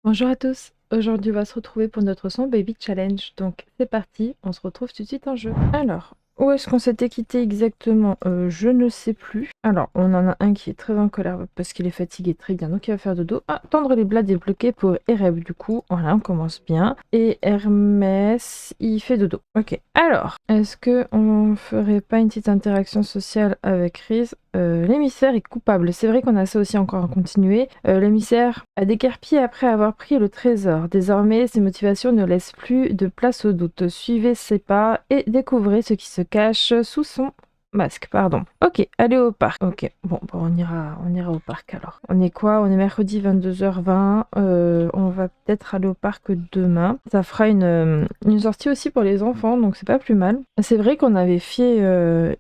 Bonjour à tous, aujourd'hui on va se retrouver pour notre son Baby Challenge, donc c'est parti, on se retrouve tout de suite en jeu. Alors, où est-ce qu'on s'était quitté exactement? Je ne sais plus. Alors, on en a un qui est très en colère parce qu'il est fatigué, très bien, donc il va faire dodo. Ah, tendre les blagues débloquées pour Ereb, du coup, voilà, on commence bien. Et Hermès, il fait dodo. Ok, alors, est-ce que on ferait pas une petite interaction sociale avec Riz? L'émissaire est coupable. C'est vrai qu'on a ça aussi encore à continuer. L'émissaire a déguerpi après avoir pris le trésor. Désormais, ses motivations ne laissent plus de place au doute. Suivez ses pas et découvrez ce qui se cache sous son masque, pardon. Ok, allez au parc. Ok, bon, on ira au parc alors. On est quoi? On est mercredi 22h20. On va peut-être aller au parc demain. Ça fera une sortie aussi pour les enfants, donc c'est pas plus mal. C'est vrai qu'on avait fait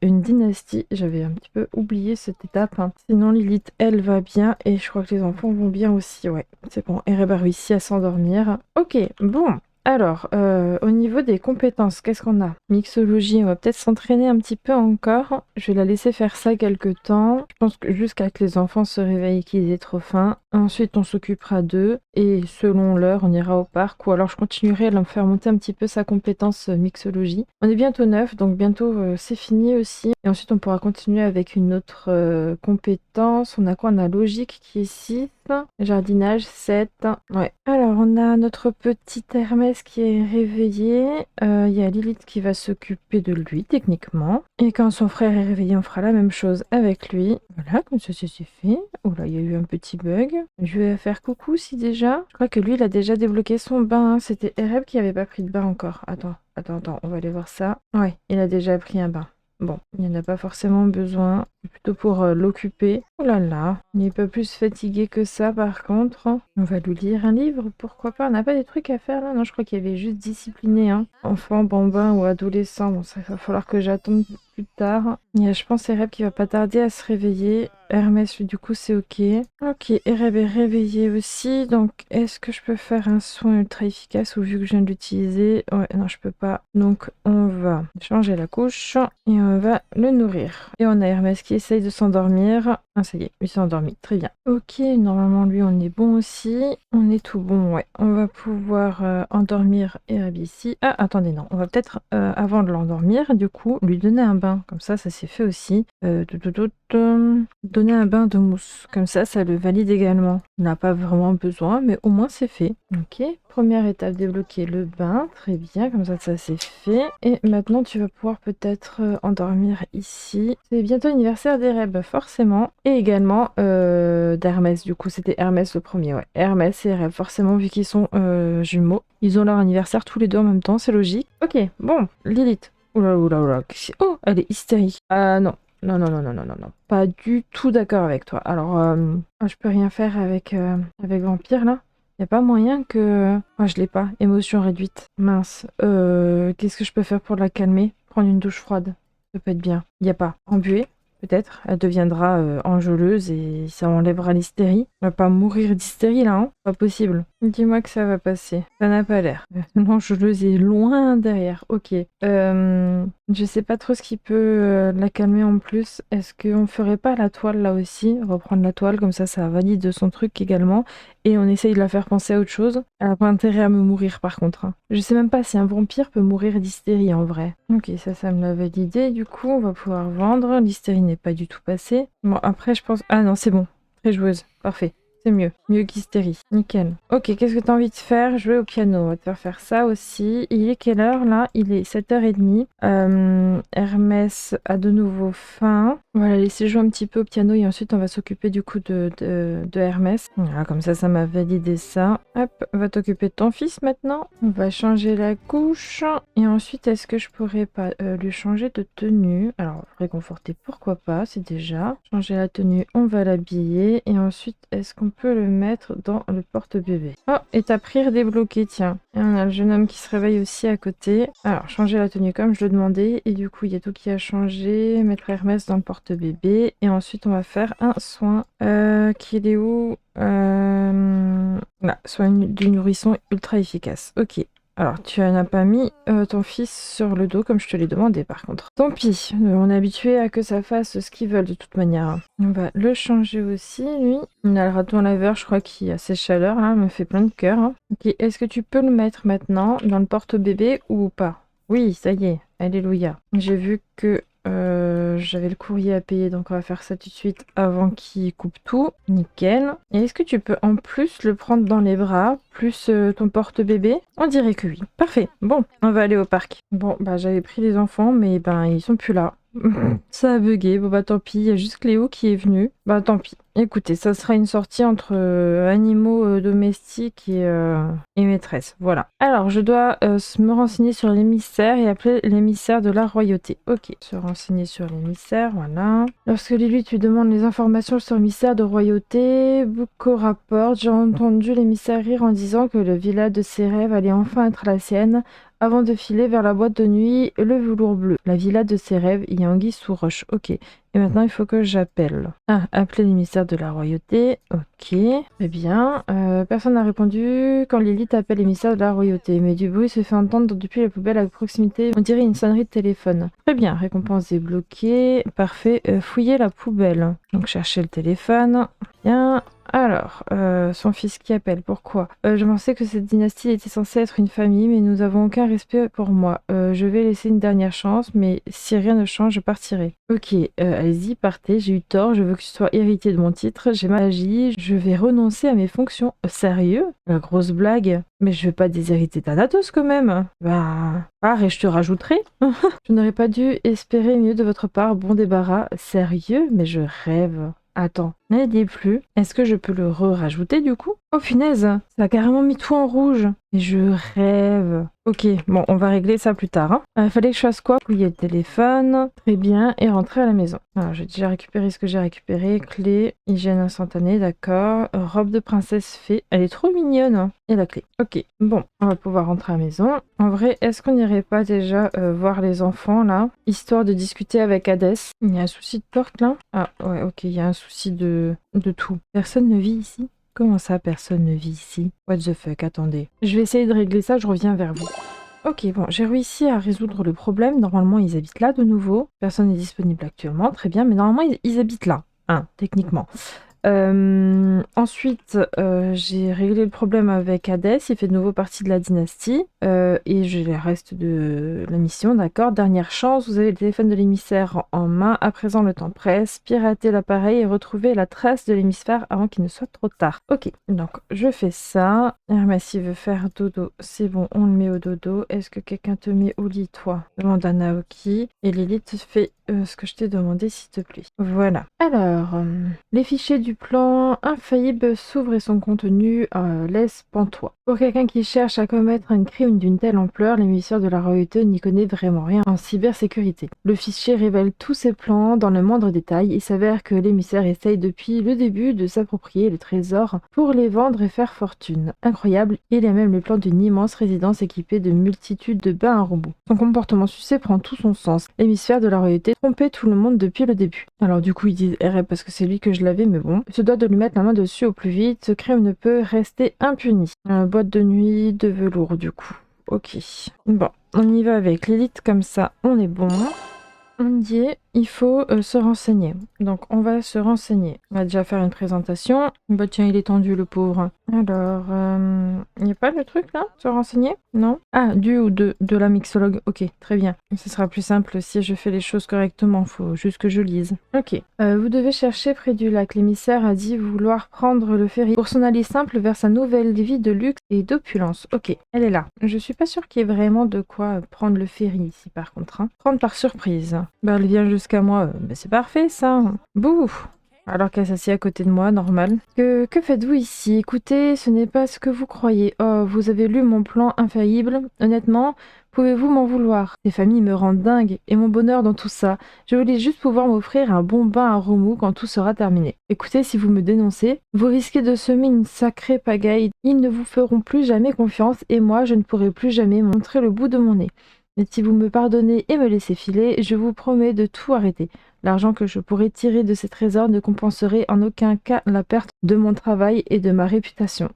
une dynastie. J'avais un petit peu oublié cette étape, hein. Sinon, Lilith, elle va bien et je crois que les enfants vont bien aussi. Ouais, c'est bon. Ereb a réussi à s'endormir. Ok, bon. Alors, au niveau des compétences, qu'est-ce qu'on a? Mixologie, on va peut-être s'entraîner un petit peu encore. Je vais la laisser faire ça quelques temps. Je pense que jusqu'à que les enfants se réveillent et qu'ils aient trop faim. Ensuite, on s'occupera d'eux. Et selon l'heure, on ira au parc. Ou alors, je continuerai à leur faire monter un petit peu sa compétence mixologie. On est bientôt 9, donc bientôt c'est fini aussi. Et ensuite, on pourra continuer avec une autre compétence. On a quoi? On a logique qui est 6. Jardinage 7. Ouais. Alors, on a notre petit Hermès qui est réveillé. Il y a Lilith qui va s'occuper de lui, techniquement. Et quand son frère est réveillé, on fera la même chose avec lui. Voilà, comme ça, c'est fait. Oh là, il y a eu un petit bug. Je vais faire coucou si déjà. Je crois que lui, il a déjà débloqué son bain, hein. C'était Ereb qui avait pas pris de bain encore. Attends, on va aller voir ça. Ouais, il a déjà pris un bain. Bon, il n'y en a pas forcément besoin. C'est plutôt pour l'occuper. Oh là là, il n'est pas plus fatigué que ça par contre. On va lui lire un livre, pourquoi pas. On n'a pas des trucs à faire là? Non, je crois qu'il y avait juste discipliné, hein. Enfant, bambin ou adolescent. Bon, ça va falloir que j'attende plus tard. Il y a, je pense, Ereb qui va pas tarder à se réveiller. Hermès, lui, du coup, c'est ok. Ok, Ereb est réveillé aussi. Donc, est-ce que je peux faire un soin ultra efficace ou vu que je viens de l'utiliser? Ouais, non, je peux pas. Donc, on va changer la couche et on va le nourrir. Et on a Hermès qui essaye de s'endormir. Ah, ça y est, il s'est endormi. Très bien. Ok, normalement, lui, on est bon aussi. On est tout bon, ouais. On va pouvoir endormir Ereb ici. Ah, attendez, non. On va peut-être, avant de l'endormir, du coup, lui donner un bain. Comme ça c'est fait aussi. Donner un bain de mousse. Comme ça le valide également. On n'a pas vraiment besoin, mais au moins c'est fait. Ok, première étape, débloquer le bain. Très bien, comme ça c'est fait. Et maintenant, tu vas pouvoir peut-être endormir ici. C'est bientôt l'anniversaire d'Ereb, forcément. Et également d'Hermès. Du coup, c'était Hermès le premier, ouais. Hermès et Ereb, forcément, vu qu'ils sont jumeaux. Ils ont leur anniversaire tous les deux en même temps, c'est logique. Ok, bon, Lilith. Oula, oula, oula. Oh, elle est hystérique. Ah non. Non, non, non, non, non, non, non. Pas du tout d'accord avec toi. Alors, je peux rien faire avec Vampire, là? Y a pas moyen que... Ah, je l'ai pas. Émotion réduite. Mince. Qu'est-ce que je peux faire pour la calmer? Prendre une douche froide. Ça peut être bien. Y a pas. Embuée? Peut-être. Elle deviendra enjôleuse et ça enlèvera l'hystérie. Elle va pas mourir d'hystérie, là, hein? Pas possible. Dis-moi que ça va passer. Ça n'a pas l'air. L'enjôleuse est loin derrière. Ok. Je sais pas trop ce qui peut la calmer en plus. Est-ce qu'on ferait pas la toile là aussi? Reprendre la toile, comme ça valide son truc également. Et on essaye de la faire penser à autre chose. Elle a pas intérêt à me mourir par contre, hein. Je sais même pas si un vampire peut mourir d'hystérie en vrai. Ok, ça me l'a validé. Du coup, on va pouvoir vendre. L'hystérie n'est pas du tout passée. Bon, après, je pense... Ah non, c'est bon. Très joueuse. Parfait. C'est mieux. Mieux qu'hystérie. Nickel. Ok, qu'est-ce que t'as envie de faire? Jouer au piano. On va te faire ça aussi. Il est quelle heure là? Il est 7h30. Hermès a de nouveau faim. On va la laisser jouer un petit peu au piano et ensuite on va s'occuper du coup de Hermès. Voilà, comme ça m'a validé ça. Hop, on va t'occuper de ton fils maintenant. On va changer la couche. Et ensuite, est-ce que je pourrais pas lui changer de tenue? Alors, réconforter, pourquoi pas, c'est déjà. Changer la tenue, on va l'habiller. Et ensuite, est-ce qu'on peut le mettre dans le porte-bébé? Oh, étape rire débloquée, tiens. Et on a le jeune homme qui se réveille aussi à côté. Alors, changer la tenue comme je le demandais. Et du coup, il y a tout qui a changé. Mettre Hermès dans le porte-bébé. Et ensuite, on va faire un soin. Qu'il est où? Là, soin du nourrisson ultra efficace. Ok. Alors, tu n'as pas mis ton fils sur le dos comme je te l'ai demandé par contre. Tant pis, on est habitué à que ça fasse ce qu'ils veulent de toute manière. On va le changer aussi, lui. Il a le raton laveur, je crois, qui a ses chaleurs, là, me fait plein de cœur. Hein. Ok, est-ce que tu peux le mettre maintenant dans le porte-bébé ou pas? Oui, ça y est, alléluia. J'ai vu que j'avais le courrier à payer, donc on va faire ça tout de suite avant qu'il coupe tout. Nickel. Et est-ce que tu peux en plus le prendre dans les bras, plus ton porte-bébé? On dirait que oui. Parfait. Bon, on va aller au parc. Bon, bah j'avais pris les enfants, mais ben ils sont plus là. Ça a bugué, bon bah tant pis, il y a juste Cléo qui est venue. Bah tant pis. Écoutez, ça sera une sortie entre animaux domestiques et maîtresse. Voilà. Alors, je dois me renseigner sur l'émissaire et appeler l'émissaire de la royauté. Ok, se renseigner sur l'émissaire, voilà. Lorsque Lily tu demandes les informations sur l'émissaire de royauté, Bucco rapporte, j'ai entendu l'émissaire rire en disant que le village de ses rêves allait enfin être la sienne. Avant de filer vers la boîte de nuit, le velours bleu. La villa de ses rêves, il y a anguille sous roche. Ok. Et maintenant, il faut que j'appelle. Ah, appeler l'émissaire de la royauté. Ok. Très bien. Personne n'a répondu quand Lily appelle l'émissaire de la royauté. Mais du bruit se fait entendre depuis la poubelle à proximité. On dirait une sonnerie de téléphone. Très bien. Récompense débloquée. Parfait. Fouiller la poubelle. Donc, chercher le téléphone. Bien. Alors, son fils qui appelle, pourquoi? Je pensais que cette dynastie était censée être une famille, mais nous n'avons aucun respect pour moi. Je vais laisser une dernière chance, mais si rien ne change, je partirai. Ok, allez-y, partez, j'ai eu tort, je veux que tu sois héritier de mon titre, j'ai mal agi, je vais renoncer à mes fonctions. Sérieux? La grosse blague? Mais je veux pas déshériter Thanatos quand même. Bah, et je te rajouterai. Je n'aurais pas dû espérer mieux de votre part, bon débarras. Sérieux? Mais je rêve. Attends, n'aidez plus. Est-ce que je peux le rajouter du coup? Oh punaise, ça a carrément mis tout en rouge. Et je rêve. Ok, bon, on va régler ça plus tard. Fallait que je fasse quoi? Fouiller le téléphone. Très bien, et rentrer à la maison. Alors, j'ai déjà récupéré ce que j'ai récupéré. Clé, hygiène instantanée, d'accord. Robe de princesse fée. Elle est trop mignonne. Hein. Et la clé. Ok, bon, on va pouvoir rentrer à la maison. En vrai, est-ce qu'on n'irait pas déjà voir les enfants, là? Histoire de discuter avec Hadès. Il y a un souci de porte, là? Ah, ouais, ok, il y a un souci de tout. Personne ne vit ici? Comment ça, personne ne vit ici? What the fuck, attendez. Je vais essayer de régler ça, je reviens vers vous. Ok, bon, j'ai réussi à résoudre le problème. Normalement, ils habitent là de nouveau. Personne n'est disponible actuellement, très bien. Mais normalement, ils habitent là, hein, techniquement. Ensuite, j'ai réglé le problème avec Hadès, il fait de nouveau partie de la dynastie, et j'ai le reste de la mission, d'accord. Dernière chance, vous avez le téléphone de l'émissaire en main, à présent le temps presse, piratez l'appareil et retrouvez la trace de l'hémisphère avant qu'il ne soit trop tard. Ok, donc je fais ça. Hermassi veut faire dodo, c'est bon, on le met au dodo. Est-ce que quelqu'un te met au lit, toi? Demande à Naoki. Et Lilith fait ce que je t'ai demandé, s'il te plaît. Voilà. Alors, les fichiers du plan infaillible s'ouvrent et son contenu laisse pantois. Pour quelqu'un qui cherche à commettre un crime d'une telle ampleur, l'émissaire de la royauté n'y connaît vraiment rien en cybersécurité. Le fichier révèle tous ses plans dans le moindre détail. Il s'avère que l'émissaire essaye depuis le début de s'approprier les trésors pour les vendre et faire fortune. Incroyable, il y a même les plans d'une immense résidence équipée de multitudes de bains à robots. Son comportement suspect prend tout son sens. L'émissaire de la royauté trompait tout le monde depuis le début. Alors du coup, ils disent RF parce que c'est lui que je l'avais, mais bon. Il se doit de lui mettre la main dessus au plus vite. Ce crime ne peut rester impuni. Boîte de nuit de velours, du coup. Ok. Bon, on y va avec l'élite comme ça, on est bon. On y est, il faut se renseigner. Donc on va se renseigner. On va déjà faire une présentation. Bah tiens, il est tendu le pauvre. Alors, il n'y a pas le truc là? Se renseigner? Non? Ah, du ou de la mixologue. Ok, très bien. Ce sera plus simple si je fais les choses correctement. Faut juste que je lise. Ok. Vous devez chercher près du lac. L'émissaire a dit vouloir prendre le ferry pour son aller simple vers sa nouvelle vie de luxe et d'opulence. Ok, elle est là. Je suis pas sûre qu'il y ait vraiment de quoi prendre le ferry ici par contre. Hein. Prendre par surprise. Bah elle vient jusqu'à moi. Bah, c'est parfait ça. Bouh! Alors qu'elle s'assied à côté de moi, normal. Que faites-vous ici? Écoutez, ce n'est pas ce que vous croyez. Oh, vous avez lu mon plan infaillible. Honnêtement, pouvez-vous m'en vouloir? Ces familles me rendent dingue, et mon bonheur dans tout ça. Je voulais juste pouvoir m'offrir un bon bain à remous quand tout sera terminé. Écoutez, si vous me dénoncez, vous risquez de semer une sacrée pagaille. Ils ne vous feront plus jamais confiance, et moi, je ne pourrai plus jamais montrer le bout de mon nez. Mais si vous me pardonnez et me laissez filer, je vous promets de tout arrêter. L'argent que je pourrais tirer de ces trésors ne compenserait en aucun cas la perte de mon travail et de ma réputation.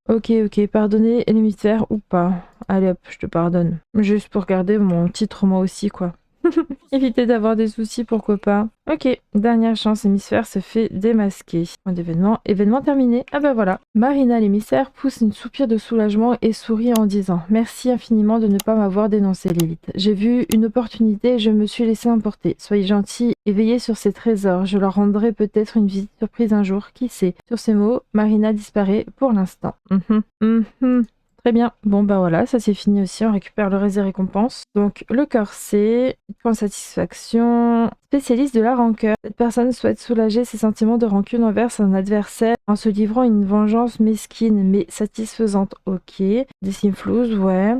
Ok, pardonnez l'émissaire ou pas. allez hop, je te pardonne. Juste pour garder mon titre moi aussi, quoi. Éviter d'avoir des soucis, pourquoi pas. Ok, dernière chance, hémisphère se fait démasquer. Point d'événement, événement terminé. Ah bah voilà. Marina l'émissaire pousse une soupir de soulagement et sourit en disant: merci infiniment de ne pas m'avoir dénoncé, Lilith. J'ai vu une opportunité et je me suis laissé emporter. Soyez gentils et veillez sur ces trésors. Je leur rendrai peut-être une visite surprise un jour, qui sait. Sur ces mots, Marina disparaît pour l'instant. Très bien. Bon, bah voilà, ça c'est fini aussi. On récupère le reste des récompenses. Donc, le corset, point de satisfaction, spécialiste de la rancœur. Cette personne souhaite soulager ses sentiments de rancune envers son adversaire en se livrant à une vengeance mesquine mais satisfaisante. Ok. Des simflouz, ouais.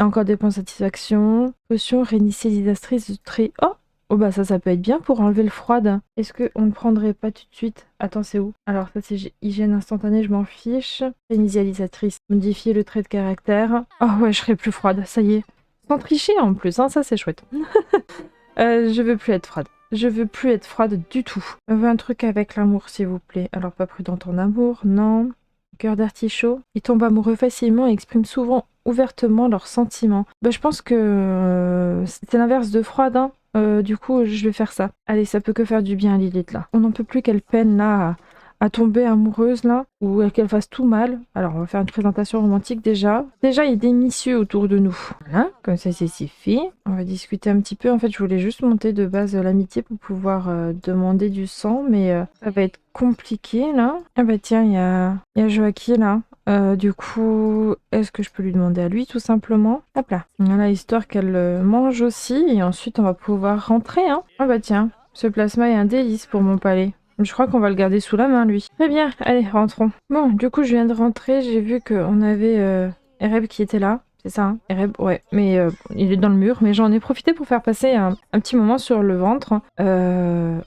Encore des points de satisfaction. Potion réinitialisatrice de trait. Oh! Oh bah ça peut être bien pour enlever le froid. Est-ce qu'on ne prendrait pas tout de suite? Attends, c'est où? Alors ça c'est hygiène instantanée, je m'en fiche. Initialisatrice, modifier le trait de caractère. Oh ouais, je serai plus froide, ça y est. Sans tricher en plus, hein, ça c'est chouette. Je veux plus être froide. Je veux plus être froide du tout. Je veux un truc avec l'amour, s'il vous plaît. Alors pas prudente en amour, non. Cœur d'artichaut. Ils tombent amoureux facilement et expriment souvent ouvertement leurs sentiments. Bah, je pense que c'est l'inverse de froide, hein. Du coup, je vais faire ça. Allez, ça peut que faire du bien à Lilith, là. On n'en peut plus qu'elle peine, là, à tomber amoureuse, là, ou qu'elle fasse tout mal. Alors, on va faire une présentation romantique, déjà. Déjà, il y a des messieurs autour de nous. Voilà, comme ça, c'est fait. On va discuter un petit peu. En fait, je voulais juste monter de base l'amitié pour pouvoir demander du sang, mais ça va être compliqué, là. Ah bah tiens, il y a Joachim, là. Du coup, est-ce que je peux lui demander à lui, tout simplement? Hop là. Voilà, histoire qu'elle mange aussi. Et ensuite, on va pouvoir rentrer, hein. Ah bah tiens, ce plasma est un délice pour mon palais. Je crois qu'on va le garder sous la main, lui. Très bien, allez, rentrons. Bon, du coup, je viens de rentrer. J'ai vu qu'on avait Ereb qui était là. C'est ça, hein, Ereb, ouais. Mais il est dans le mur. Mais j'en ai profité pour faire passer un petit moment sur le ventre. On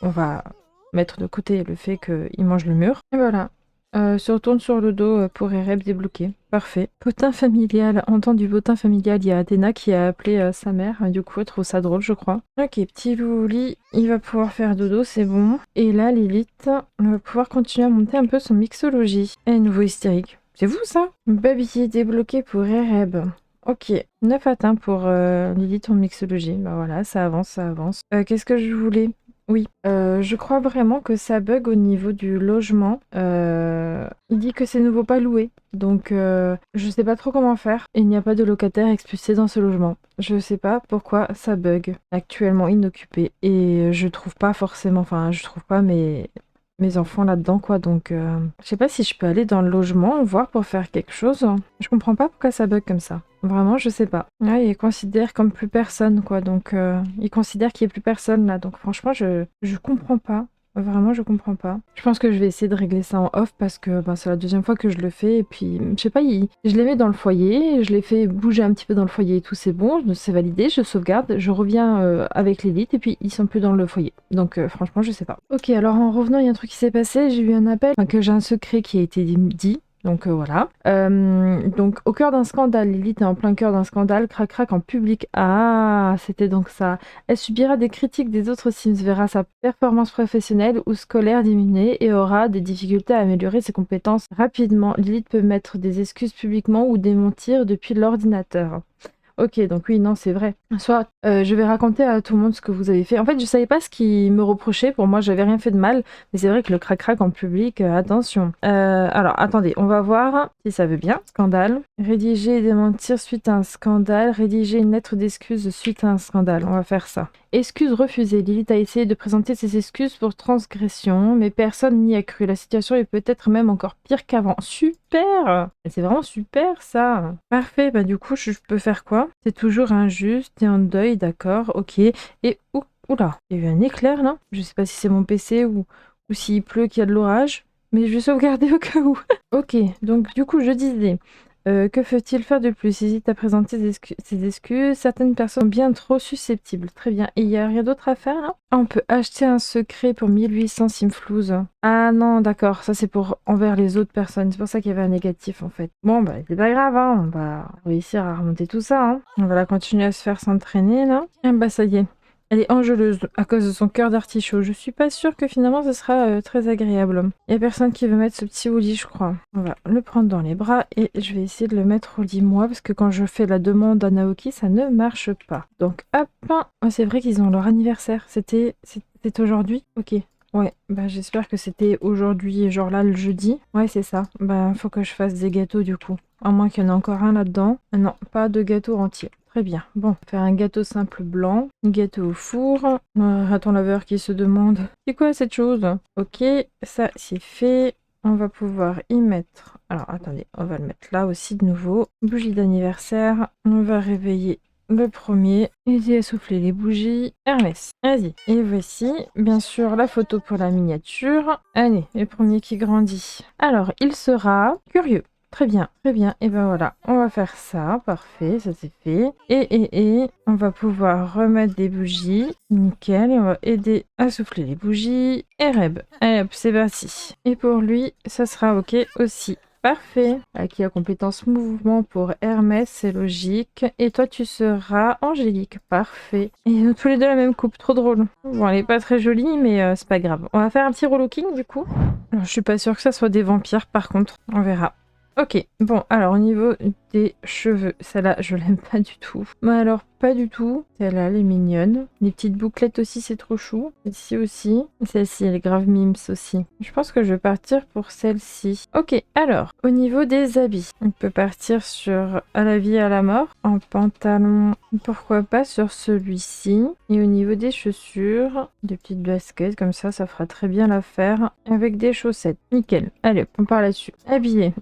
va mettre de côté le fait qu'il mange le mur. Et voilà. Se retourne sur le dos pour Ereb débloquer. Parfait. Potin familial. En temps du potin familial, il y a Athéna qui a appelé sa mère. Du coup, elle trouve ça drôle, je crois. Ok, petit loup au lit. Il va pouvoir faire dodo, c'est bon. Et là, Lilith, on va pouvoir continuer à monter un peu son mixologie. Et nouveau hystérique. C'est vous, ça? Baby débloqué pour Ereb. Ok, 9 atteints pour Lilith en mixologie. Bah voilà, ça avance, ça avance. Qu'est-ce que je voulais? Oui, je crois vraiment que ça bug au niveau du logement. Il dit que c'est nouveau pas loué, donc je sais pas trop comment faire. Il n'y a pas de locataire expulsé dans ce logement. Je sais pas pourquoi ça bug. Actuellement inoccupé et je trouve pas forcément, enfin je trouve pas mes enfants là-dedans, quoi. Donc, je sais pas si je peux aller dans le logement, voir pour faire quelque chose. Je comprends pas pourquoi ça bug comme ça. Vraiment, je sais pas. Ouais, il considère comme plus personne, quoi. Donc, il considère qu'il y a plus personne là. Donc, franchement, je comprends pas. Vraiment, je comprends pas. Je pense que je vais essayer de régler ça en off parce que ben, c'est la deuxième fois que je le fais. Et puis, je sais pas, je les mets dans le foyer, je les fais bouger un petit peu dans le foyer et tout, c'est bon, c'est validé, je sauvegarde, je reviens avec l'élite et puis ils sont plus dans le foyer. Donc, franchement, je sais pas. Ok, alors en revenant, il y a un truc qui s'est passé, j'ai eu un appel, enfin, que j'ai un secret qui a été dit. Donc voilà. Donc au cœur d'un scandale, Lilith est en plein cœur d'un scandale, crac-crac en public. Ah, c'était donc ça. Elle subira des critiques des autres Sims, verra sa performance professionnelle ou scolaire diminuer et aura des difficultés à améliorer ses compétences rapidement. Lilith peut mettre des excuses publiquement ou démentir depuis l'ordinateur. Ok, donc oui, non, c'est vrai. Soit je vais raconter à tout le monde ce que vous avez fait. En fait, je savais pas ce qu'ils me reprochaient. Pour moi, j'avais rien fait de mal. Mais c'est vrai que le crac-crac en public, attention. Alors, attendez, on va voir si ça veut bien. Scandale. Rédiger et démentir suite à un scandale. Rédiger une lettre d'excuse suite à un scandale. On va faire ça. Excuses refusées. Lilith a essayé de présenter ses excuses pour transgression, mais personne n'y a cru. La situation est peut-être même encore pire qu'avant. Super! C'est vraiment super, ça. Parfait, bah du coup, je peux faire quoi? C'est toujours injuste, t'es en deuil, d'accord, ok. Et oula, il y a eu un éclair, là. Je sais pas si c'est mon PC ou s'il pleut, qu'il y a de l'orage, mais je vais sauvegarder au cas où. Ok, donc du coup, je disais... que faut-il faire de plus? Hésite à présenter ses excuses. Certaines personnes sont bien trop susceptibles. Très bien. Et il n'y a rien d'autre à faire là? Ah, on peut acheter un secret pour 1800 simflouz. Ah non, d'accord. Ça, c'est pour envers les autres personnes. C'est pour ça qu'il y avait un négatif en fait. Bon, bah, c'est pas grave. Hein. On va réussir à remonter tout ça. Hein. On va la continuer à se faire s'entraîner là. Ah bah, ça y est. Elle est enjôleuse à cause de son cœur d'artichaut. Je suis pas sûre que finalement ce sera très agréable. Il y a personne qui veut mettre ce petit au lit, je crois. On va le prendre dans les bras et je vais essayer de le mettre au lit moi parce que quand je fais la demande à Naoki, ça ne marche pas. Donc hop, oh, c'est vrai qu'ils ont leur anniversaire. C'était aujourd'hui? Ok. Ouais, bah j'espère que c'était aujourd'hui, genre là le jeudi. Ouais, c'est ça. Bah faut que je fasse des gâteaux du coup. À moins qu'il y en ait encore un là-dedans. Non, pas de gâteau entier. Très bien. Bon, faire un gâteau simple blanc, un gâteau au four. Raton laveur qui se demande c'est quoi cette chose? Ok, ça c'est fait. On va pouvoir y mettre. Alors attendez, on va le mettre là aussi de nouveau. Bougie d'anniversaire. On va réveiller le premier. Aider à souffler les bougies. Hermès, vas-y. Et voici, bien sûr, la photo pour la miniature. Allez, le premier qui grandit. Alors, il sera curieux. Très bien, très bien. Et ben voilà, on va faire ça. Parfait, ça c'est fait. Et on va pouvoir remettre des bougies. Nickel. Et on va aider à souffler les bougies. Et Reb. Allez hop, c'est parti. Et pour lui, ça sera ok aussi. Parfait. Acquis à compétence mouvement pour Hermès, c'est logique. Et toi, tu seras Angélique. Parfait. Et ils ont tous les deux la même coupe, trop drôle. Bon, elle est pas très jolie, mais c'est pas grave. On va faire un petit relooking du coup. Alors, je suis pas sûre que ça soit des vampires, par contre. On verra. Ok, bon, alors au niveau des cheveux, celle-là, je l'aime pas du tout. Mais alors, pas du tout. Celle-là, elle est mignonne. Les petites bouclettes aussi, c'est trop chou. Celle-ci aussi. Celle-ci, elle est grave mimes aussi. Je pense que je vais partir pour celle-ci. Ok, alors, au niveau des habits, on peut partir sur à la vie, à la mort. En pantalon, pourquoi pas sur celui-ci. Et au niveau des chaussures, des petites baskets, comme ça fera très bien l'affaire. Avec des chaussettes. Nickel. Allez, on part là-dessus. Habillé.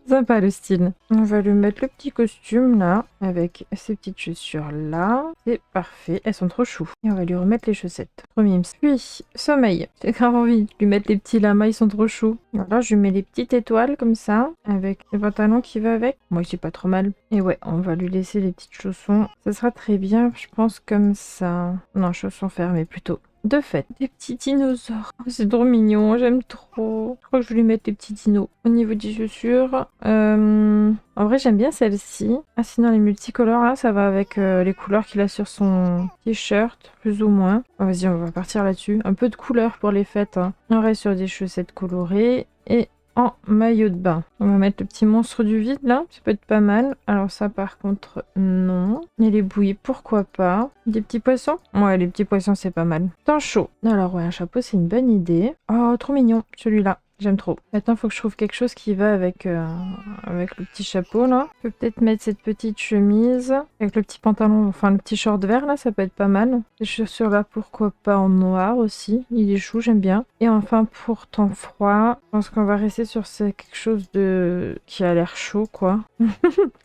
Sympa le style. On va lui mettre le petit costume là, avec ces petites chaussures là. C'est parfait, elles sont trop chou. Et on va lui remettre les chaussettes. Trop mimes. Puis, sommeil. J'ai grave envie de lui mettre les petits lamas, ils sont trop choux. Alors je lui mets les petites étoiles comme ça, avec le pantalon qui va avec. Moi, c'est pas trop mal. Et ouais, on va lui laisser les petites chaussons. Ça sera très bien, je pense, comme ça. Non, chaussons fermés plutôt. De fait, des petits dinosaures. Oh, c'est trop mignon, j'aime trop. Je crois que je vais lui mettre des petits dinos. Au niveau des chaussures, en vrai j'aime bien celle-ci. Ah sinon les multicolores là, ça va avec les couleurs qu'il a sur son t-shirt, plus ou moins. Oh, vas-y, on va partir là-dessus. Un peu de couleur pour les fêtes. Hein. On reste sur des chaussettes colorées et en maillot de bain. On va mettre le petit monstre du vide là, ça peut être pas mal. Alors ça par contre non. Et les bouillies, pourquoi pas. Des petits poissons? Ouais, les petits poissons c'est pas mal. Temps chaud. Alors ouais, un chapeau c'est une bonne idée. Oh, trop mignon celui-là. J'aime trop. Maintenant, il faut que je trouve quelque chose qui va avec le petit chapeau, là. Je peux peut-être mettre cette petite chemise avec le petit pantalon, enfin le petit short vert, là, ça peut être pas mal. Ces chaussures-là, pourquoi pas en noir aussi. Il est chou, j'aime bien. Et enfin, pour temps froid, je pense qu'on va rester sur quelque chose de qui a l'air chaud, quoi.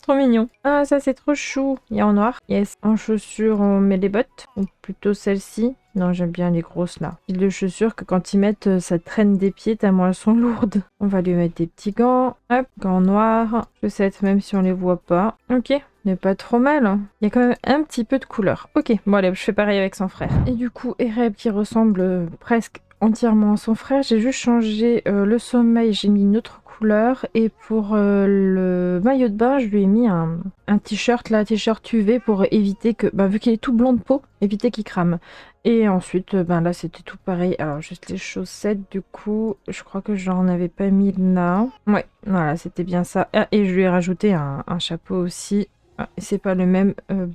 Trop mignon. Ah, ça, c'est trop chou. Il y a en noir. Yes. En chaussures, on met les bottes. Ou plutôt celle-ci. Non, j'aime bien les grosses là. Style de chaussures que quand ils mettent, ça traîne des pieds tellement elles sont lourdes. On va lui mettre des petits gants. Hop, gants noirs. Chaussettes même si on les voit pas. Ok, mais pas trop mal. Hein. Il y a quand même un petit peu de couleur. Ok, bon allez, je fais pareil avec son frère. Et du coup, Ereb qui ressemble presque entièrement à son frère. J'ai juste changé le sommeil. J'ai mis une autre couleur. Et pour le maillot de bain, je lui ai mis un t-shirt là, t-shirt UV pour éviter que, bah, vu qu'il est tout blanc de peau, éviter qu'il crame. Et ensuite, ben là, c'était tout pareil. Alors, juste les chaussettes, du coup, je crois que j'en avais pas mis là. Ouais, voilà, c'était bien ça. Ah, et je lui ai rajouté un chapeau aussi. Ah, c'est pas le même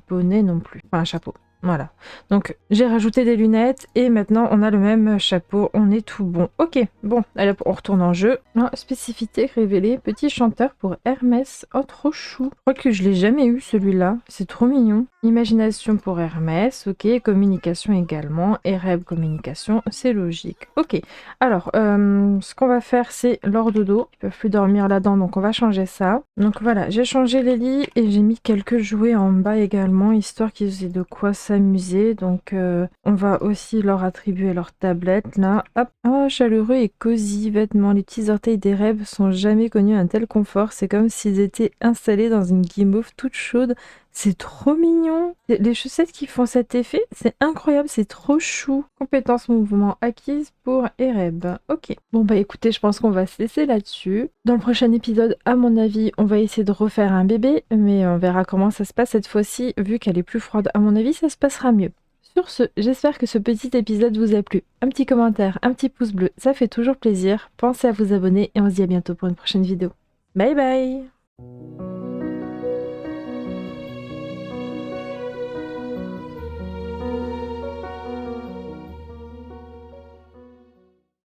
bonnet non plus. Enfin, un chapeau. Voilà. Donc, j'ai rajouté des lunettes et maintenant, on a le même chapeau. On est tout bon. Ok, bon, allez, on retourne en jeu. Ah, spécificité révélée, petit chanteur pour Hermès. Oh, trop chou. Je crois que je l'ai jamais eu, celui-là. C'est trop mignon. Imagination pour Hermès, ok. Communication également. Ereb communication, c'est logique. Ok. Alors, ce qu'on va faire, c'est leur dodo. Ils peuvent plus dormir là-dedans, donc on va changer ça. Donc voilà, j'ai changé les lits et j'ai mis quelques jouets en bas également, histoire qu'ils aient de quoi s'amuser. Donc, on va aussi leur attribuer leur tablette là. Hop. Oh, chaleureux et cosy vêtements. Les petits orteils d'Ereb sont jamais connus un tel confort. C'est comme s'ils étaient installés dans une guimauve toute chaude. C'est trop mignon. Les chaussettes qui font cet effet, c'est incroyable, c'est trop chou. Compétence mouvement acquise pour Ereb. Ok. Bon bah écoutez, je pense qu'on va se laisser là-dessus. Dans le prochain épisode, à mon avis, on va essayer de refaire un bébé, mais on verra comment ça se passe cette fois-ci. Vu qu'elle est plus froide, à mon avis, ça se passera mieux. Sur ce, j'espère que ce petit épisode vous a plu. Un petit commentaire, un petit pouce bleu, ça fait toujours plaisir. Pensez à vous abonner et on se dit à bientôt pour une prochaine vidéo. Bye bye!